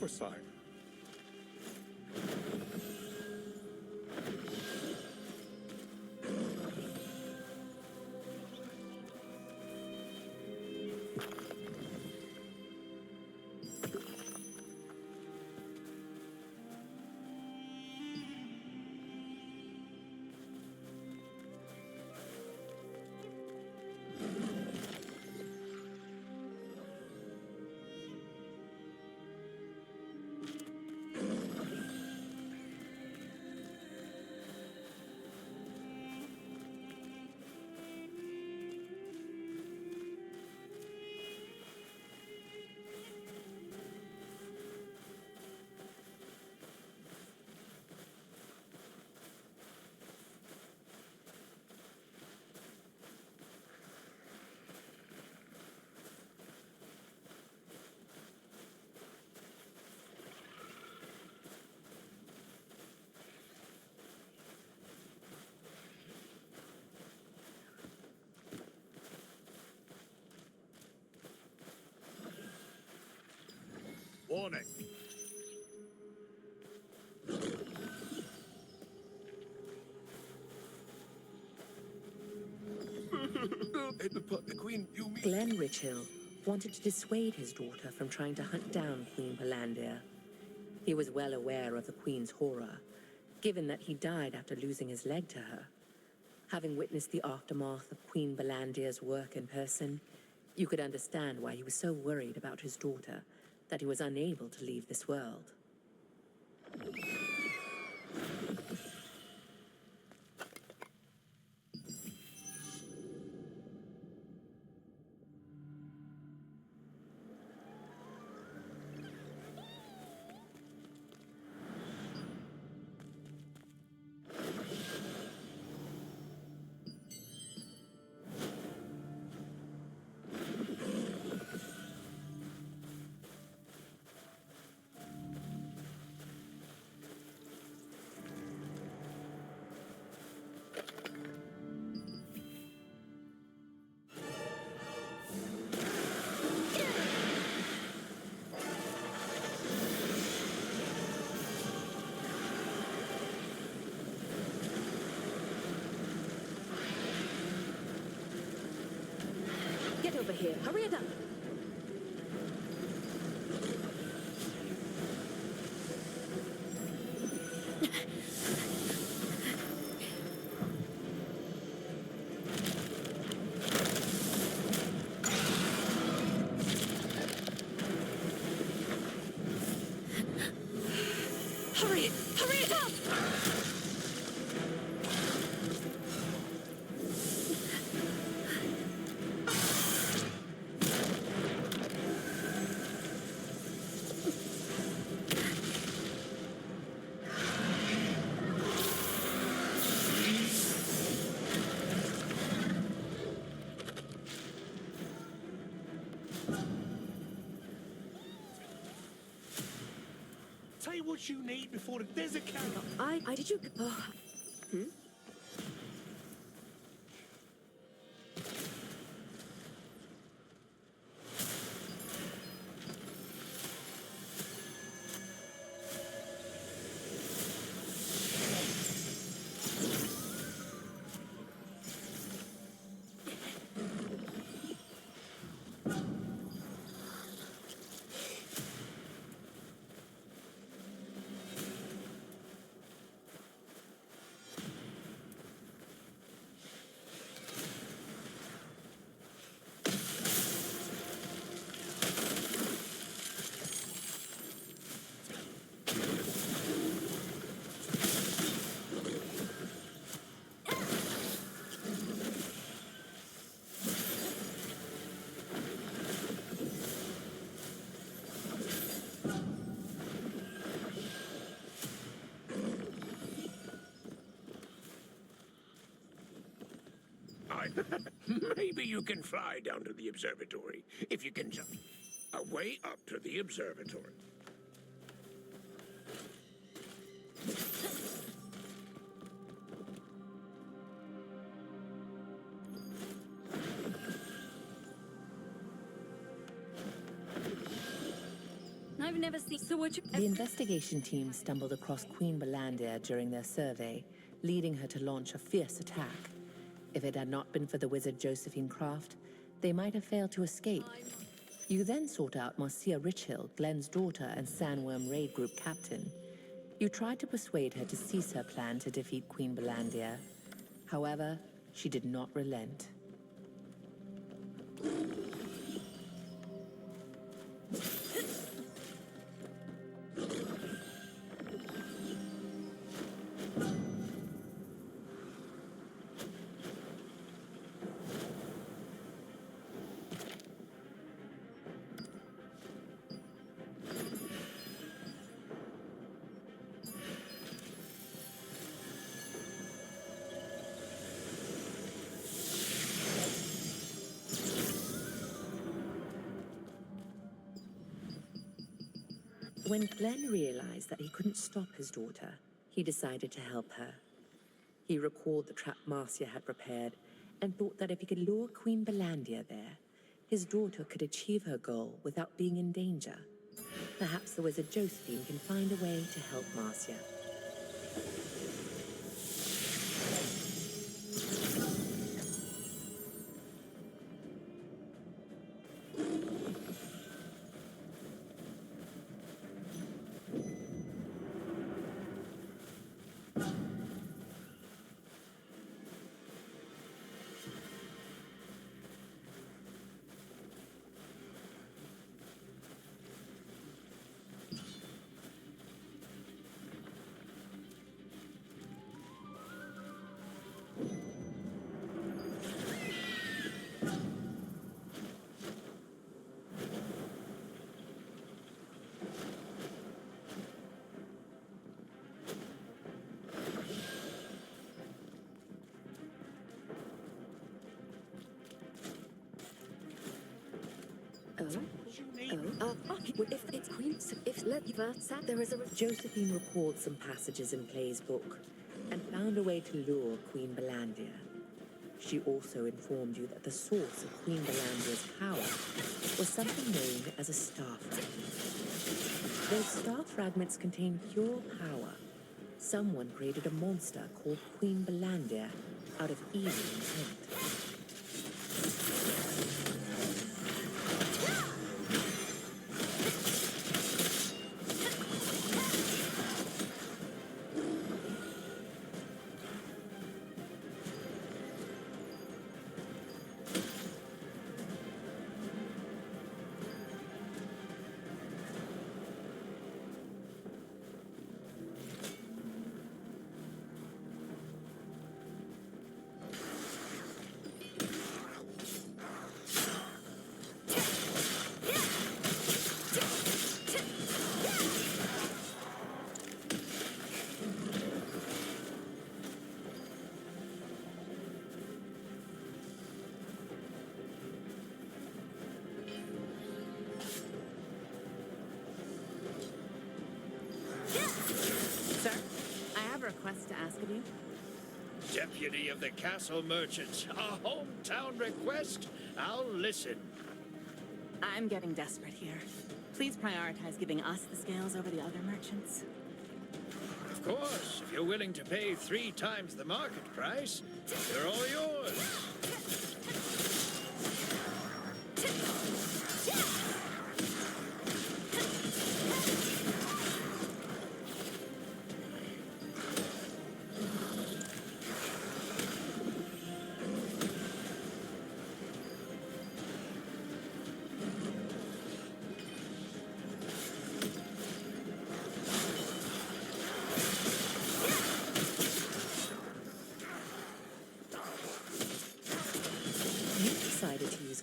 oversight. Warning. The Queen, you mean... Glenn Richhill wanted to dissuade his daughter from trying to hunt down Queen Palandir. He was well aware of the Queen's horror, given that he died after losing his leg to her. Having witnessed the aftermath of Queen Palandir's work in person, you could understand why he was so worried about his daughter that he was unable to leave this world. Get over here. Hurry it up. Hurry it up! Say what you need before the desert comes. Did you... Maybe you can fly down to the observatory, if you can jump way up to the observatory. I'm I've never seen. So what you? The investigation team stumbled across Queen Belandia during their survey, leading her to launch a fierce attack. If it had not been for the wizard Josephine Craft, they might have failed to escape. You then sought out Marcia Richhill, Glenn's daughter and Sandworm Raid Group captain. You tried to persuade her to cease her plan to defeat Queen Belandia. However, she did not relent. When Glenn realized that he couldn't stop his daughter, he decided to help her. He recalled the trap Marcia had prepared and thought that if he could lure Queen Belandia there, his daughter could achieve her goal without being in danger. Perhaps the wizard Josephine can find a way to help Marcia. If it's Queen, if Lediva sat there is a. Josephine recalled some passages in Clay's book and found a way to lure Queen Belandia. She also informed you that the source of Queen Belandia's power was something known as a star fragment. Those star fragments contain pure power. Someone created a monster called Queen Belandia out of evil intent. Sir, I have a request to ask of you. Deputy of the Castle Merchants, a hometown request? I'll listen. I'm getting desperate here. Please prioritize giving us the scales over the other merchants. Of course, if you're willing to pay 3 times the market price, they're all yours.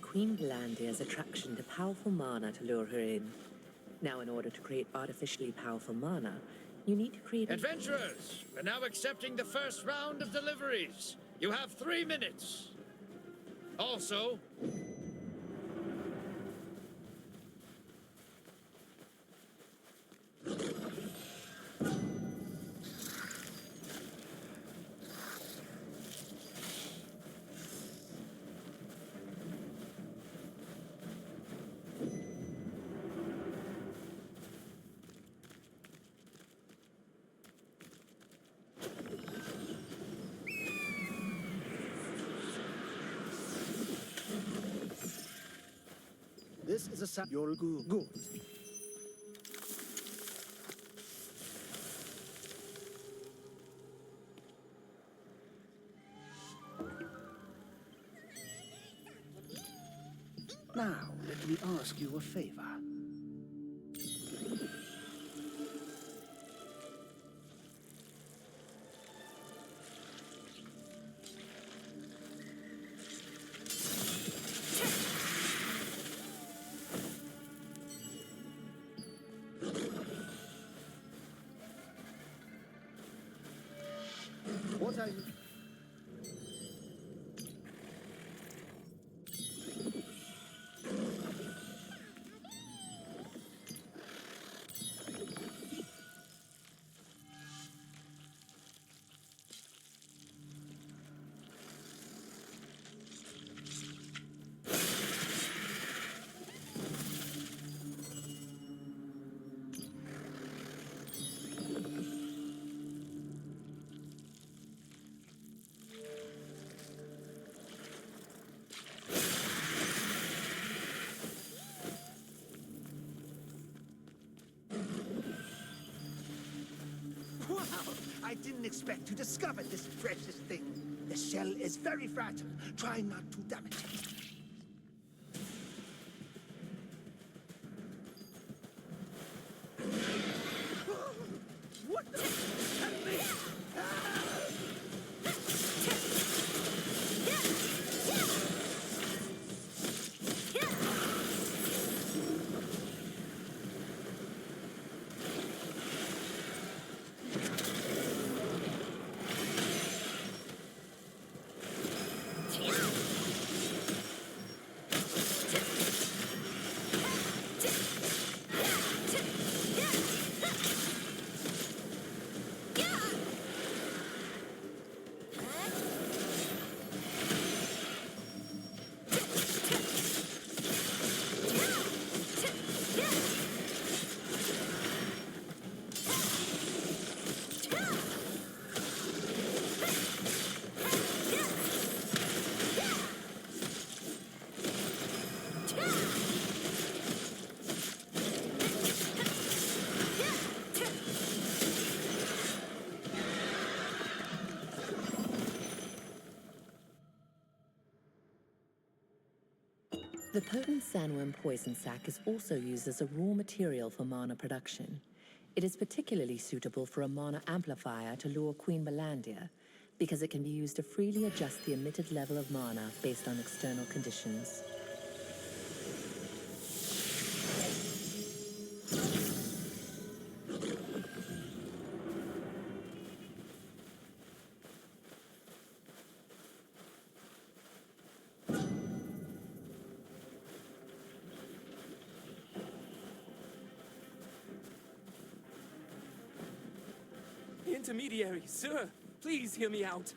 Queen Belandia's attraction to powerful mana to lure her in. Now, in order to create artificially powerful mana, you need to create... Adventurers, we're now accepting the first round of deliveries. You have 3 minutes. Also... This is a you're good. Now, let me ask you a favor. What are you? Wow! I didn't expect to discover this precious thing. The shell is very fragile. Try not to damage it. What the? Help me! The potent sandworm poison sac is also used as a raw material for mana production. It is particularly suitable for a mana amplifier to lure Queen Melandia, because it can be used to freely adjust the emitted level of mana based on external conditions. Intermediary, sir, please hear me out.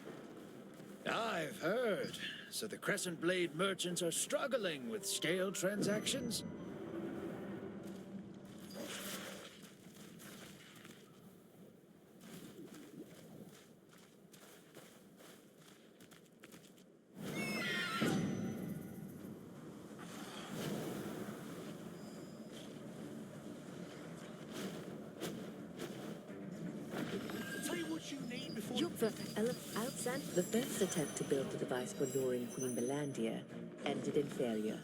I've heard. So the Crescent Blade merchants are struggling with scale transactions? The first attempt to build the device for luring Queen Melandia ended in failure.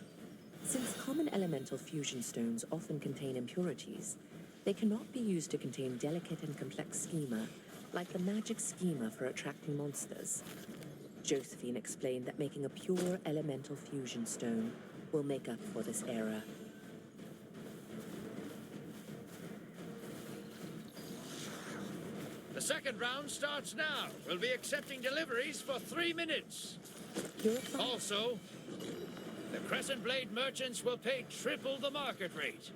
Since common elemental fusion stones often contain impurities, they cannot be used to contain delicate and complex schema, like the magic schema for attracting monsters. Josephine explained that making a pure elemental fusion stone will make up for this error. The second round starts now. We'll be accepting deliveries for 3 minutes. Also, the Crescent Blade merchants will pay triple the market rate.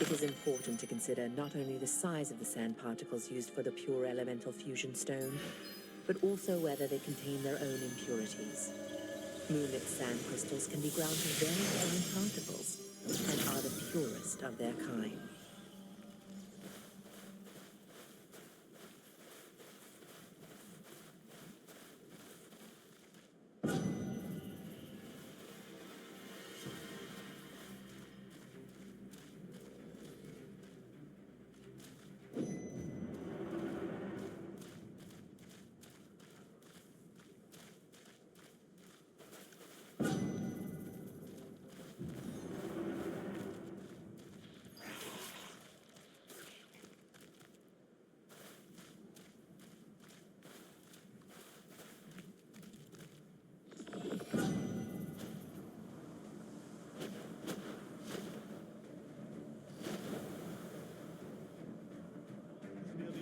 It is important to consider not only the size of the sand particles used for the pure elemental fusion stone, but also whether they contain their own impurities. Moonlit sand crystals can be ground to very fine particles and are the purest of their kind.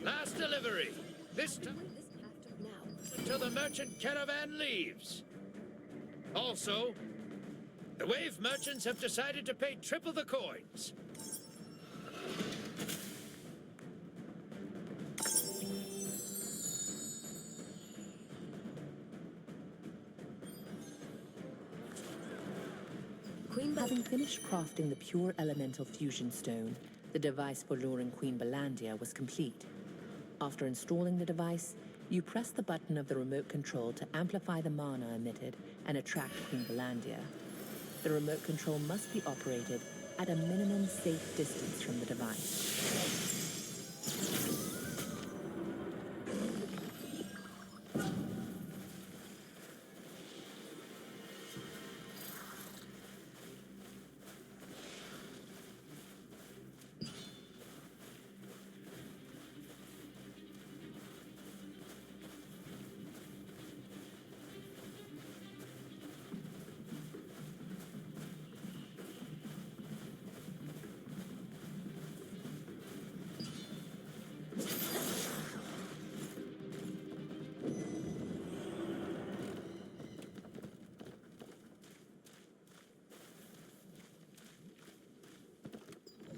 Last delivery. This time This after now. till the merchant caravan leaves. Also, the wave merchants have decided to pay triple the coins. Queen Having finished crafting the pure elemental fusion stone, the device for luring Queen Belandia was complete. After installing the device, you press the button of the remote control to amplify the mana emitted and attract Queen Belandia. The remote control must be operated at a minimum safe distance from the device.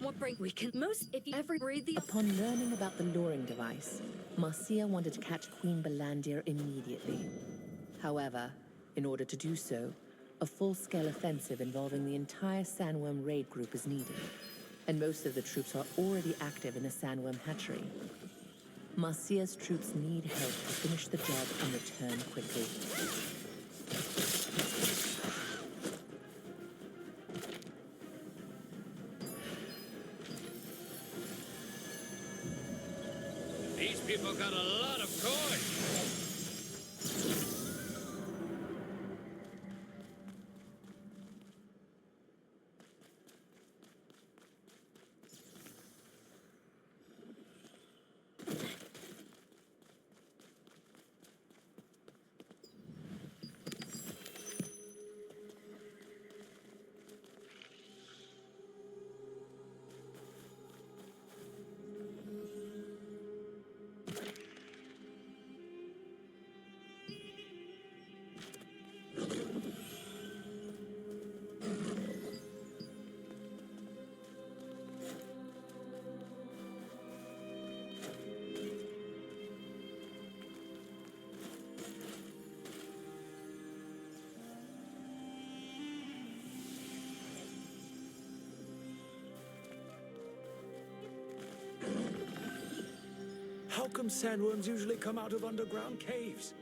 What break we can most if you ever breathe the Upon learning about the luring device, Marcia wanted to catch Queen Belandia immediately. However, in order to do so, a full-scale offensive involving the entire Sandworm raid group is needed, and most of the troops are already active in the Sandworm hatchery. Marcia's troops need help to finish the job and return quickly. These people got a lot of coins. How come sandworms usually come out of underground caves?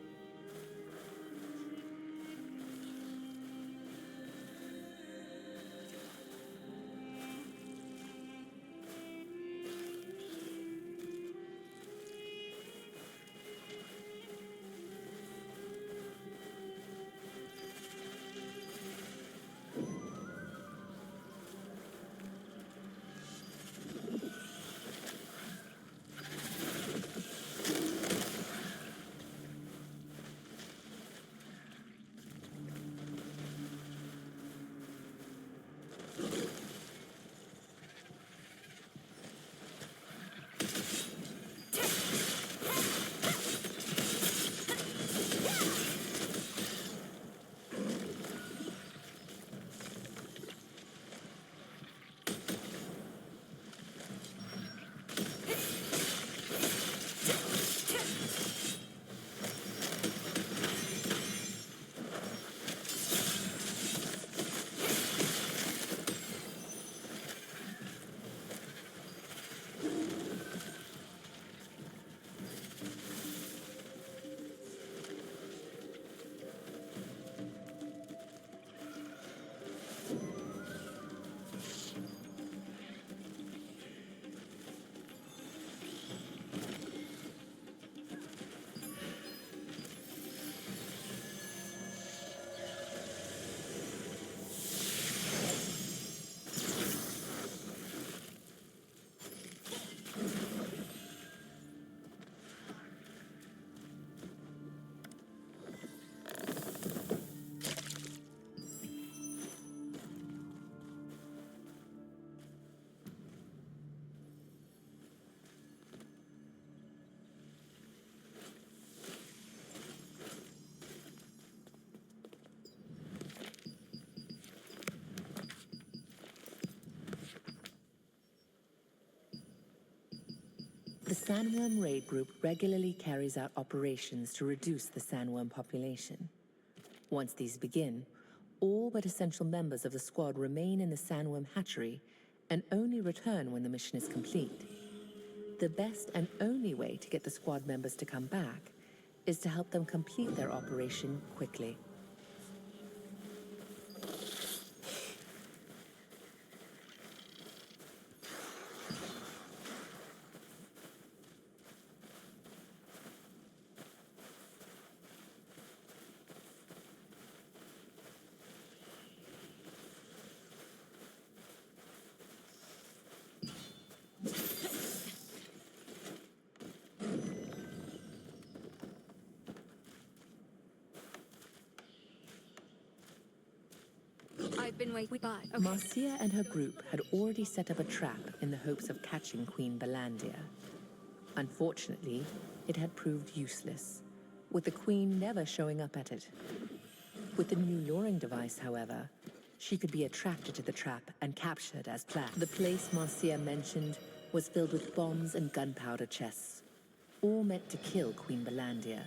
Sandworm Raid Group regularly carries out operations to reduce the sandworm population. Once these begin, all but essential members of the squad remain in the sandworm hatchery and only return when the mission is complete. The best and only way to get the squad members to come back is to help them complete their operation quickly. I've been waiting by. Okay. Marcia and her group had already set up a trap in the hopes of catching Queen Belandia. Unfortunately, it had proved useless, with the Queen never showing up at it. With the new luring device, however, she could be attracted to the trap and captured as planned. The place Marcia mentioned was filled with bombs and gunpowder chests, all meant to kill Queen Belandia.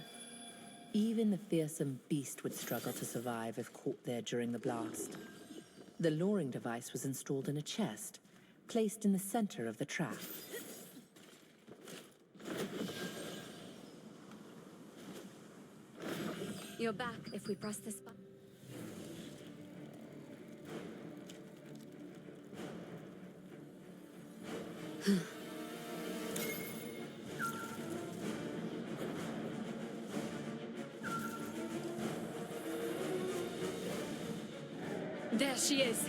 Even the fearsome beast would struggle to survive if caught there during the blast. The luring device was installed in a chest, placed in the center of the trap. You're back if we press this button. There she is.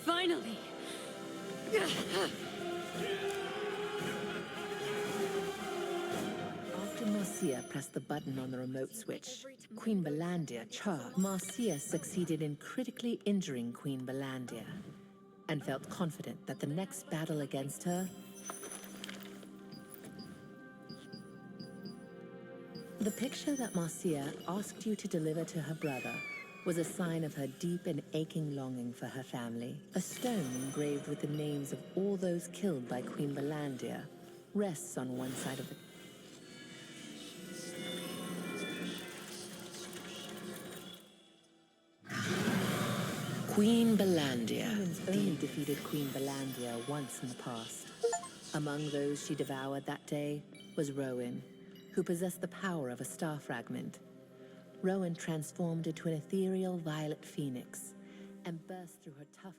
Finally! After Marcia pressed the button on the remote switch, Queen Belandia charged. Marcia succeeded in critically injuring Queen Belandia and felt confident that the next battle against her... The picture that Marcia asked you to deliver to her brother was a sign of her deep and aching longing for her family. A stone engraved with the names of all those killed by Queen Belandia rests on one side of the... Queen Belandia. Humans only defeated Queen Belandia once in the past. Among those she devoured that day was Rowan, who possessed the power of a star fragment. Rowan transformed into an ethereal violet phoenix and burst through her tough